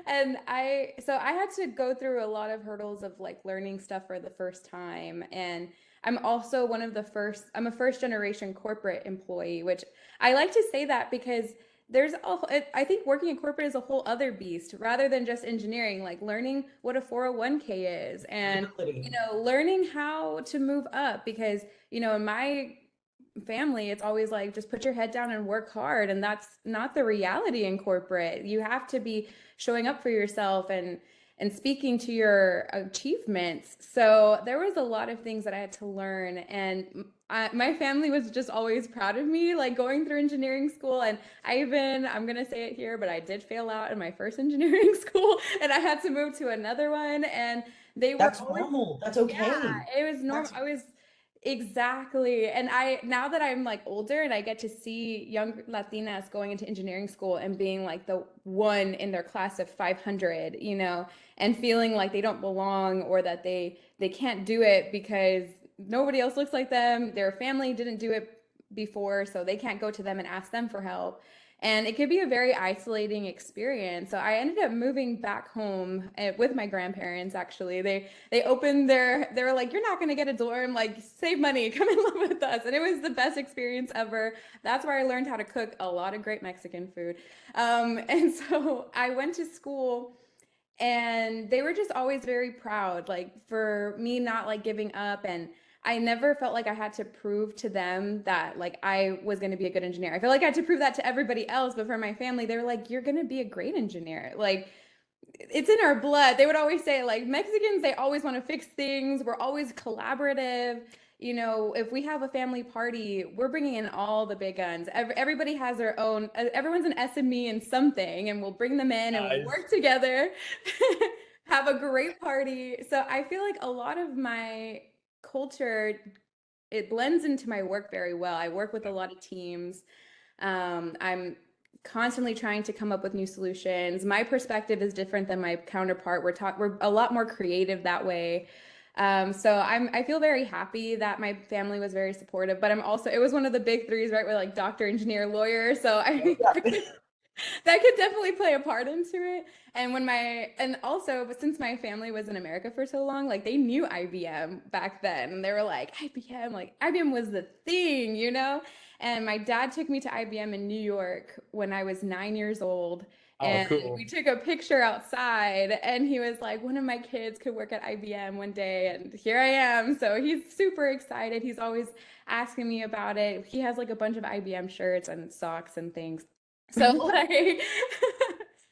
and I had to go through a lot of hurdles of like learning stuff for the first time. And I'm also I'm a first generation corporate employee, which I like to say that because I think working in corporate is a whole other beast rather than just engineering, like learning what a 401k is and, Stability. learning how to move up because, in my family, it's always like just put your head down and work hard. And that's not the reality in corporate. You have to be showing up for yourself and speaking to your achievements. So there was a lot of things that I had to learn. And my family was just always proud of me, like going through engineering school. And I'm going to say it here, but I did fail out in my first engineering school and I had to move to another one. And they were That's always, normal. That's yeah, okay. it was normal. That's I was exactly. And now that I'm like older and I get to see young Latinas going into engineering school and being like the one in their class of 500, and feeling like they don't belong or that they can't do it because nobody else looks like them, their family didn't do it before, so they can't go to them and ask them for help. And it could be a very isolating experience. So I ended up moving back home with my grandparents. Actually, they they were like, you're not going to get a dorm, like save money, come and live with us. And it was the best experience ever. That's where I learned how to cook a lot of great Mexican food. And so I went to school and they were just always very proud, like for me not like giving up. And I never felt like I had to prove to them that like I was going to be a good engineer. I feel like I had to prove that to everybody else, but for my family they were like, you're going to be a great engineer. Like it's in our blood. They would always say like Mexicans, they always want to fix things. We're always collaborative. If we have a family party, we're bringing in all the big guns. Everybody has their own, everyone's an SME in something, and we'll bring them in and we'll Nice. work together, have a great party. So I feel like a lot of my culture, it blends into my work very well. I work with a lot of teams. I'm constantly trying to come up with new solutions. My perspective is different than my counterpart. We're a lot more creative that way. So I feel very happy that my family was very supportive, but it was one of the big threes, right? We're like doctor, engineer, lawyer. So yeah. that could definitely play a part into it. But since my family was in America for so long, like they knew IBM back then. And they were like, IBM, like IBM was the thing, And my dad took me to IBM in New York when I was 9 years old. Oh, And we cool. took a picture outside, and he was like, one of my kids could work at IBM one day. And here I am. So he's super excited. He's always asking me about it. He has like a bunch of IBM shirts and socks and things. So like it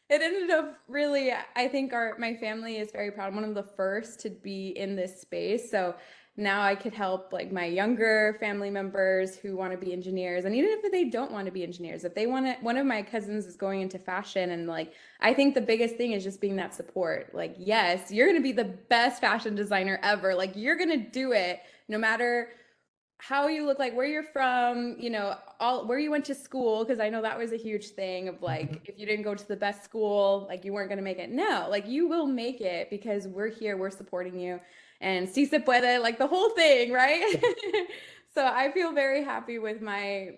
ended up really, I think my family is very proud. I'm one of the first to be in this space. So now I could help like my younger family members who want to be engineers. And even if they don't want to be engineers, if they want to, one of my cousins is going into fashion, and like I think the biggest thing is just being that support. Like, yes, you're going to be the best fashion designer ever. Like you're going to do it no matter how you look, like where you're from, all where you went to school, because I know that was a huge thing of like if you didn't go to the best school, like you weren't going to make it. No, like you will make it because we're here, we're supporting you, and si se puede, like the whole thing, right? So I feel very happy with my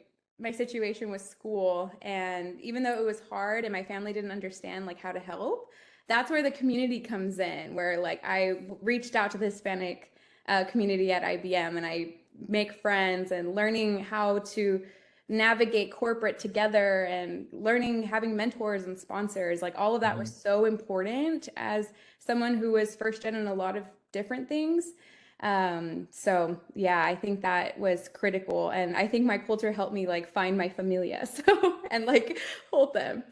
situation with school, and even though it was hard and my family didn't understand like how to help, that's where the community comes in, where like I reached out to the Hispanic community at IBM, and I make friends and learning how to navigate corporate together and learning having mentors and sponsors, like all of that was so important as someone who was first gen in a lot of different things. So yeah, I think that was critical, and I think my culture helped me like find my familia, so and like hold them.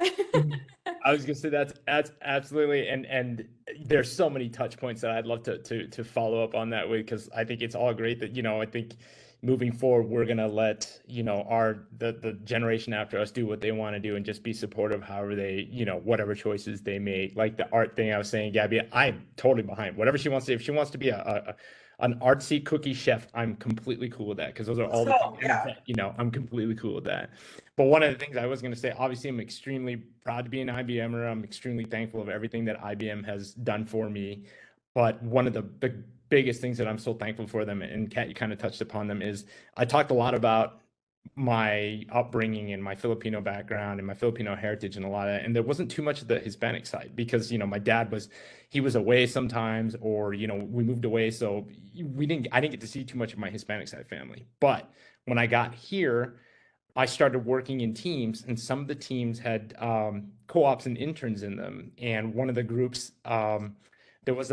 I was gonna say that's absolutely, and there's so many touch points that I'd love to follow up on that with, because I think it's all great that I think moving forward, we're gonna let, you know, the generation after us do what they want to do and just be supportive however they, you know, whatever choices they make. Like the art thing I was saying, Gabby, I'm totally behind whatever she wants to. If she wants to be an artsy cookie chef, I'm completely cool with that, because those are all the So, things, yeah. you know, I'm completely cool with that. But one of the things I was going to say, obviously, I'm extremely proud to be an IBMer. I'm extremely thankful of everything that IBM has done for me. But one of the biggest things that I'm so thankful for them, and Kat, you kind of touched upon them, is I talked a lot about my upbringing and my Filipino background and my Filipino heritage and a lot of that. And there wasn't too much of the Hispanic side, because, you know, my dad he was away sometimes, or, you know, we moved away. So I didn't get to see too much of my Hispanic side family. But when I got here, I started working in teams, and some of the teams had co-ops and interns in them. And one of the groups, there was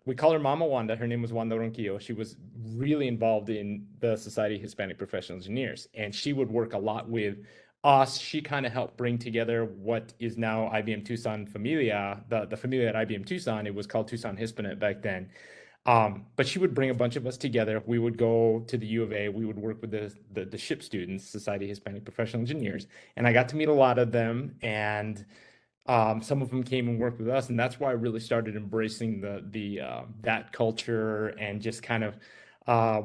we call her Mama Wanda. Her name was Wanda Ronquillo. She was really involved in the Society of Hispanic Professional Engineers, and she would work a lot with us. She kind of helped bring together what is now IBM Tucson Familia, the Familia at IBM Tucson. It was called Tucson Hispanet back then. But she would bring a bunch of us together. We would go to the U of A. We would work with the SHIP students, Society of Hispanic Professional Engineers, and I got to meet a lot of them. And some of them came and worked with us, and that's why I really started embracing the that culture, and just kind of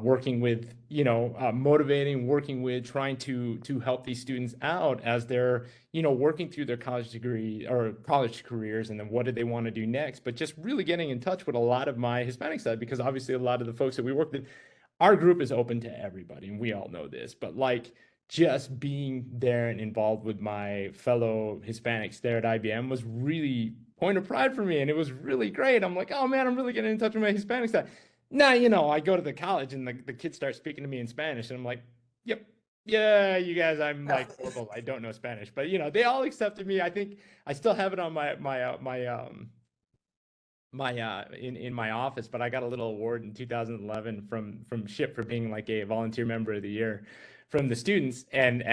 working with, you know, motivating, working with, trying to help these students out as they're, you know, working through their college degree or college careers, and then what do they want to do next. But just really getting in touch with a lot of my Hispanic side, because obviously a lot of the folks that we work with, our group is open to everybody, and we all know this. But like, just being there and involved with my fellow Hispanics there at IBM was really point of pride for me, and it was really great. I'm like, oh man, I'm really getting in touch with my Hispanic side. Now, you know, I go to the college and the kids start speaking to me in Spanish, and I'm like, yep, yeah, you guys, I'm like horrible. I don't know Spanish, but you know, they all accepted me. I think I still have it on my in my office, but I got a little award in 2011 from SHIP for being like a volunteer member of the year from the students. And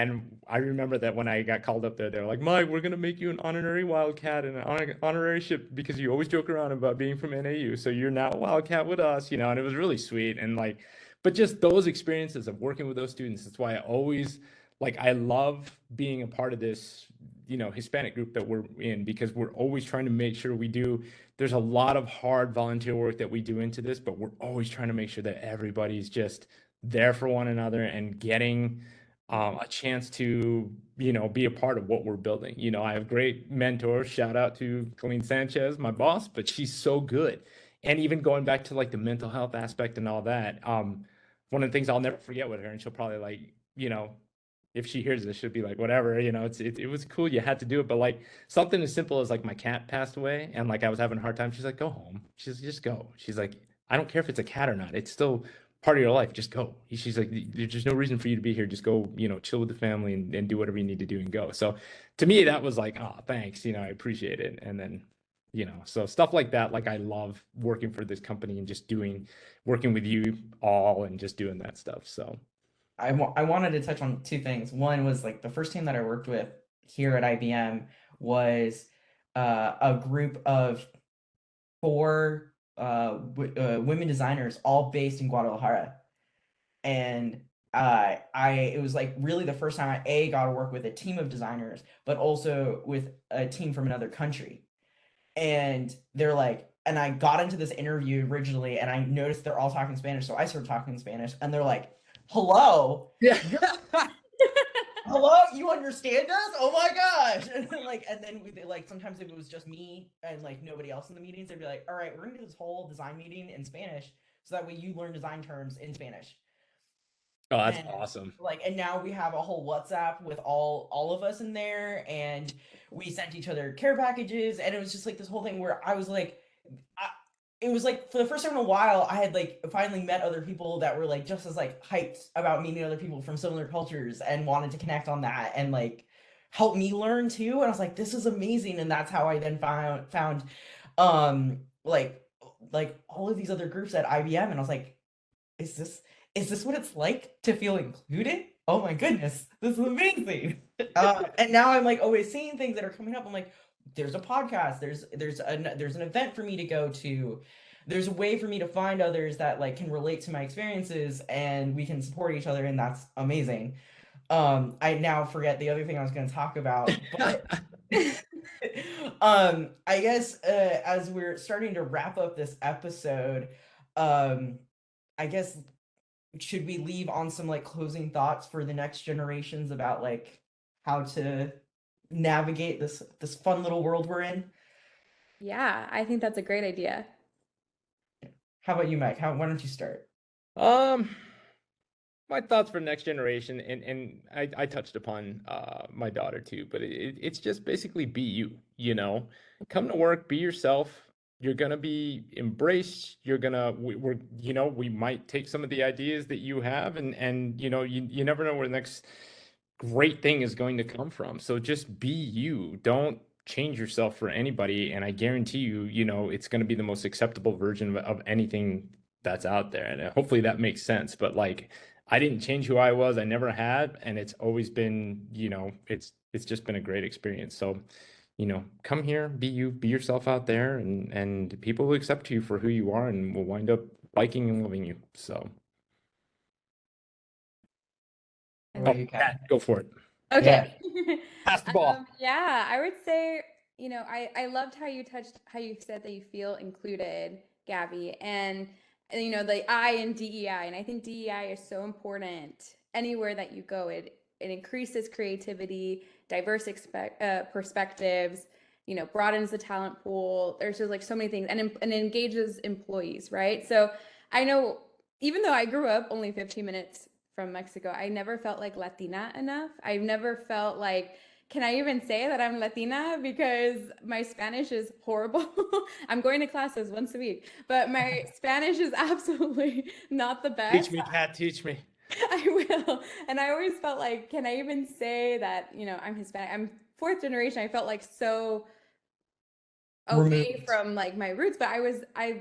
I remember that when I got called up there, they were like, Mike, we're gonna make you an honorary Wildcat and an honorary SHIP, because you always joke around about being from NAU, so you're now a Wildcat with us, you know. And it was really sweet. And like, but just those experiences of working with those students, that's why I always, like, I love being a part of this, you know, Hispanic group that we're in, because we're always trying to make sure we do. There's a lot of hard volunteer work that we do into this, but we're always trying to make sure that everybody's just there for one another and getting a chance to, you know, be a part of what we're building. You know, I have great mentors. Shout out to Colleen Sanchez, my boss, but she's so good. And even going back to like the mental health aspect and all that, one of the things I'll never forget with her, and she'll probably, like, you know, if she hears this, she'll be like, whatever, you know, it was cool. You had to do it. But like, something as simple as like my cat passed away, and like I was having a hard time. She's like, go home. She's just go. She's like, I don't care if it's a cat or not. It's still part of your life. Just go. She's like, there's just no reason for you to be here. Just go, you know, chill with the family and do whatever you need to do and go. So to me, that was like, oh, thanks. You know, I appreciate it. And then, you know, so stuff like that. Like, I love working for this company and just working with you all and just doing that stuff. So. I wanted to touch on two things. One was like the first team that I worked with here at IBM was a group of four women designers, all based in Guadalajara. And it was like really the first time I got to work with a team of designers, but also with a team from another country. And they're like, and I got into this interview originally, and I noticed they're all talking Spanish, so I started talking Spanish, and they're like, hello, Yeah. hello, you understand us? Oh my gosh. And then, like, and then like, sometimes if it was just me and like nobody else in the meetings, they'd be like, all right, we're gonna do this whole design meeting in Spanish, so that way you learn design terms in Spanish. Oh, that's And awesome. like, and now we have a whole WhatsApp with all of us in there, and we sent each other care packages, and it was just like this whole thing where I was like, it was like for the first time in a while, I had like finally met other people that were like just as like hyped about meeting other people from similar cultures and wanted to connect on that and like help me learn too. And I was like, this is amazing. And that's how I then found um like all of these other groups at IBM. And I was like, is this what it's like to feel included? Oh my goodness, this is amazing. And now I'm like always seeing things that are coming up. I'm like, there's a podcast, there's an event for me to go to, there's a way for me to find others that like can relate to my experiences and we can support each other, and that's amazing. I now forget the other thing I was going to talk about, but I guess as we're starting to wrap up this episode, I guess should we leave on some like closing thoughts for the next generations about like how to navigate this fun little world we're in? Yeah, I think that's a great idea. How about you, Mike? Why don't you start? Um, my thoughts for next generation, and I touched upon my daughter too, but it's just basically be you, you know, come to work, be yourself. You're gonna be embraced. We're you know, we might take some of the ideas that you have, and you know, you never know where the next great thing is going to come from. So just be you. Don't change yourself for anybody, and I guarantee you, you know, it's going to be the most acceptable version of anything that's out there. And hopefully that makes sense. But like, I didn't change who I was. I never had, and it's always been, you know, it's just been a great experience. So, you know, come here, be you, be yourself out there, and people will accept you for who you are, and will wind up liking and loving you. So, What And about oh, you, Kat? Kat, go for it. Yeah. okay. Pass the ball. Yeah, I would say, I loved how you said that you feel included, Gabby, and the I in DEI, and I think DEI is so important anywhere that you go. It increases creativity, perspectives, broadens the talent pool. There's just like so many things, and engages employees, right? So I know, even though I grew up only 15 minutes from Mexico, I never felt like Latina enough. I've never felt like, can I even say that I'm Latina? Because my Spanish is horrible. I'm going to classes once a week, but my Spanish is absolutely not the Teach best. me, Kat, teach me. I will. And I always felt like, can I even say that, I'm Hispanic? I'm fourth generation. I felt like so away Removed. from like my roots, but I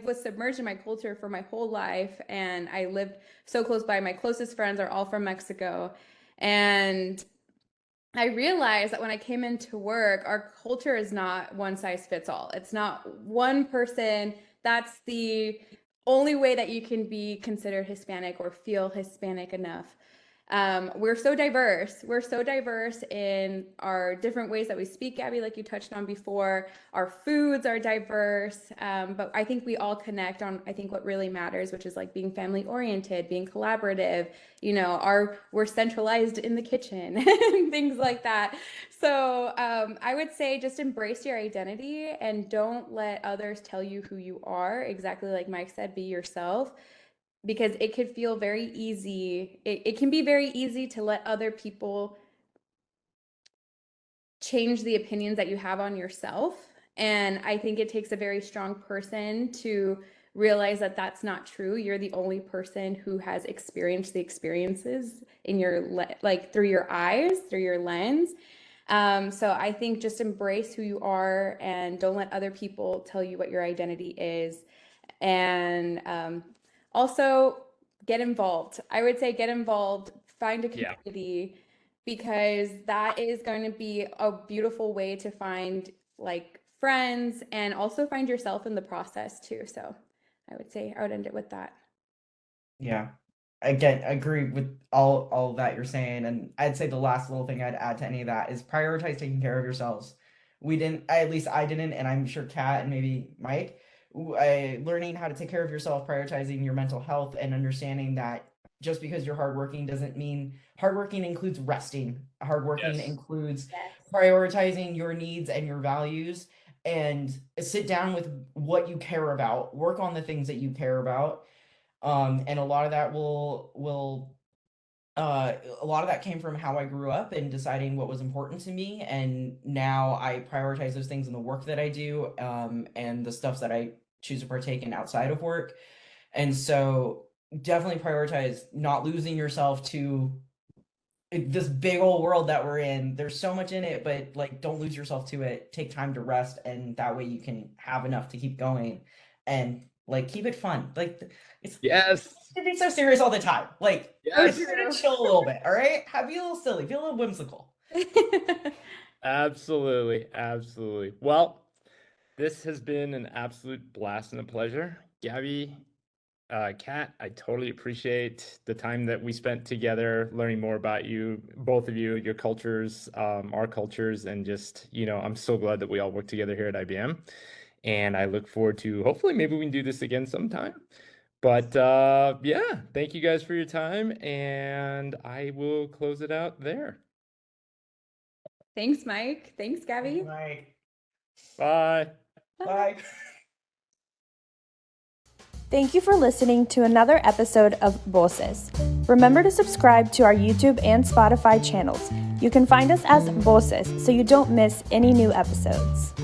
was submerged in my culture for my whole life, and I lived so close by. My closest friends are all from Mexico, and I realized that when I came into work, our culture is not one size fits all. It's not one person. That's the only way that you can be considered Hispanic or feel Hispanic enough. We're so diverse. We're so diverse in our different ways that we speak, Gabby, like you touched on before. Our foods are diverse, but I think we all connect on, I think, what really matters, which is like being family oriented, being collaborative. We're centralized in the kitchen and things like that. So I would say just embrace your identity and don't let others tell you who you are. Exactly like Mike said, be yourself, because it could feel very easy. It can be very easy to let other people change the opinions that you have on yourself. And I think it takes a very strong person to realize that that's not true. You're the only person who has experienced the experiences in like through your eyes, through your lens. So I think just embrace who you are and don't let other people tell you what your identity is. And also get involved. I would say get involved, find a Yeah. community, because that is going to be a beautiful way to find like friends and also find yourself in the process too. So I would say I would end it with that. Yeah. I agree with all that you're saying, and I'd say the last little thing I'd add to any of that is prioritize taking care of yourselves. We didn't, at least I didn't, and I'm sure Kat and maybe Mike, learning how to take care of yourself, prioritizing your mental health, and understanding that just because you're hardworking doesn't mean hardworking includes resting. Hardworking Yes. includes Yes. prioritizing your needs and your values, and sit down with what you care about, work on the things that you care about. And a lot of that a lot of that came from how I grew up and deciding what was important to me, and now I prioritize those things in the work that I do, and the stuff that I choose to partake in outside of work. And so definitely prioritize not losing yourself to this big old world that we're in. There's so much in it, but like don't lose yourself to it. Take time to rest, and that way you can have enough to keep going, and like keep it fun. Like it's Yes. to be so serious all the time. Like So Yes. it's gonna true. chill a little bit, all right? Be a little silly, be a little whimsical. Absolutely. Absolutely. Well, This has been an absolute blast and a pleasure. Gabby, Kat, I totally appreciate the time that we spent together learning more about you, both of you, your cultures, our cultures, and just, I'm so glad that we all work together here at IBM. And I look forward to hopefully maybe we can do this again sometime. But yeah, thank you guys for your time, and I will close it out there. Thanks, Mike. Thanks, Gabby. Bye. Bye. Bye. Thank you for listening to another episode of Voces. Remember to subscribe to our YouTube and Spotify channels. You can find us as Voces so you don't miss any new episodes.